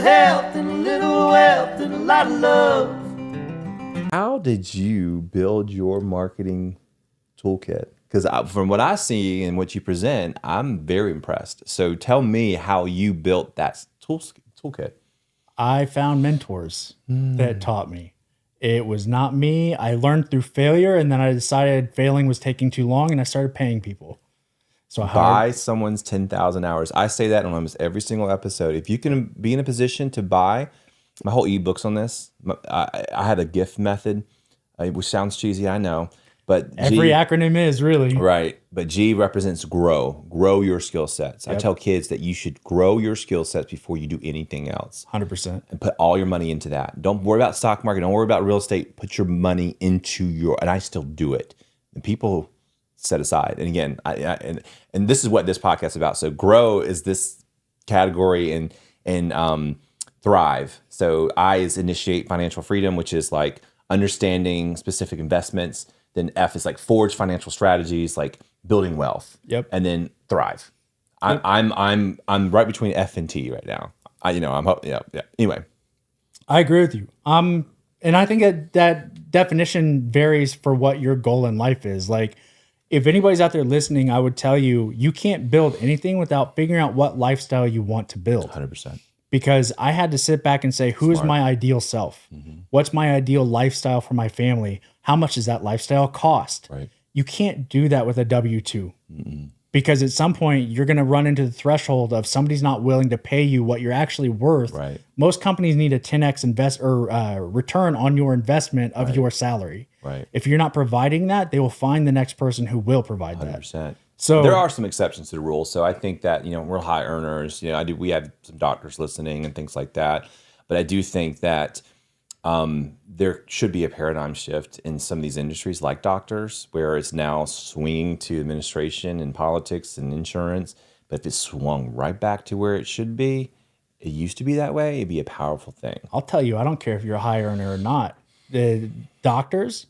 health and a little wealth and a lot of love. How did you build your marketing toolkit? Because from what I see and what you present, I'm very impressed. So tell me how you built that toolkit. I found mentors that taught me. It was not me. I learned through failure, and then I decided failing was taking too long, and I started paying people. So I Buy someone's 10,000 hours. I say that on almost every single episode. If you can be in a position to buy, my whole ebooks on this, I had a gift method, which sounds cheesy, I know. But every acronym is really. Right. But G represents grow. Grow your skill sets. Yep. I tell kids that you should grow your skill sets before you do anything else. 100%. And put all your money into that. Don't worry about stock market. Don't worry about real estate. Put your money into and I still do it. And people set aside. And again, and this is what this podcast is about. So grow is this category and thrive. So I is initiate financial freedom, which is like understanding specific investments. Then F is like forge financial strategies, like building wealth. Yep. And then thrive. I'm right between F and T right now. Anyway, I agree with you. And I think that definition varies for what your goal in life is. Like, if anybody's out there listening, I would tell you, you can't build anything without figuring out what lifestyle you want to build. 100%. Because I had to sit back and say, who is my ideal self? Mm-hmm. What's my ideal lifestyle for my family? How much does that lifestyle cost? Right. You can't do that with a W-2. Mm-mm. Because at some point, you're going to run into the threshold of somebody's not willing to pay you what you're actually worth. Right. Most companies need a 10x return on your investment of your salary. Right. If you're not providing that, they will find the next person who will provide 100%. that. So there are some exceptions to the rule. So I think that, we're high earners. We have some doctors listening and things like that. But I do think that there should be a paradigm shift in some of these industries like doctors, where it's now swinging to administration and politics and insurance. But if it swung right back to where it should be, it used to be that way, it'd be a powerful thing. I'll tell you, I don't care if you're a high earner or not. The doctors,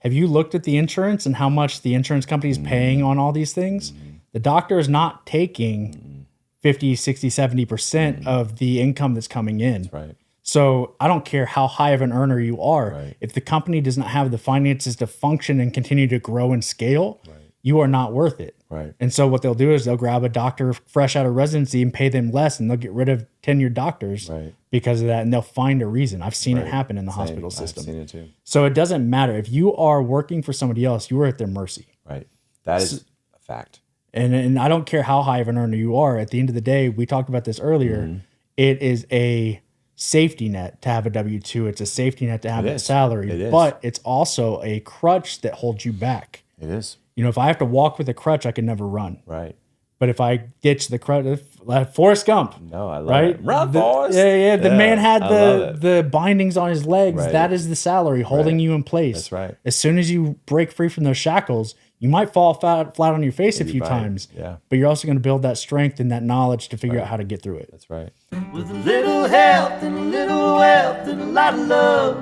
have you looked at the insurance and how much the insurance company is paying on all these things? Mm-hmm. The doctor is not taking 50, 60, 70% of the income that's coming in. That's right. So I don't care how high of an earner you are. Right. If the company does not have the finances to function and continue to grow and scale, you are not worth it. Right. And so what they'll do is they'll grab a doctor fresh out of residency and pay them less, and they'll get rid of tenured doctors because of that, and they'll find a reason. I've seen it happen in the hospital system. I've seen it too. So it doesn't matter. If you are working for somebody else, you are at their mercy. Right. That is a fact. And I don't care how high of an earner you are. At the end of the day, we talked about this earlier. Mm-hmm. It is a safety net to have a W-2. It's a safety net to have a salary. But it's also a crutch that holds you back. It is. If I have to walk with a crutch, I can never run. Right. But if I ditch the crutch, like Forrest Gump. No, I love it. Run, Forrest. Yeah. The man had the bindings on his legs. Right. That is the salary holding you in place. That's right. As soon as you break free from those shackles, you might fall flat on your face a few times. Yeah. But you're also going to build that strength and that knowledge to figure out how to get through it. That's right. With a little health and a little wealth and a lot of love.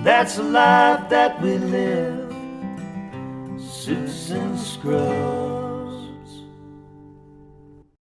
That's a life that we live. Susan Scruggs.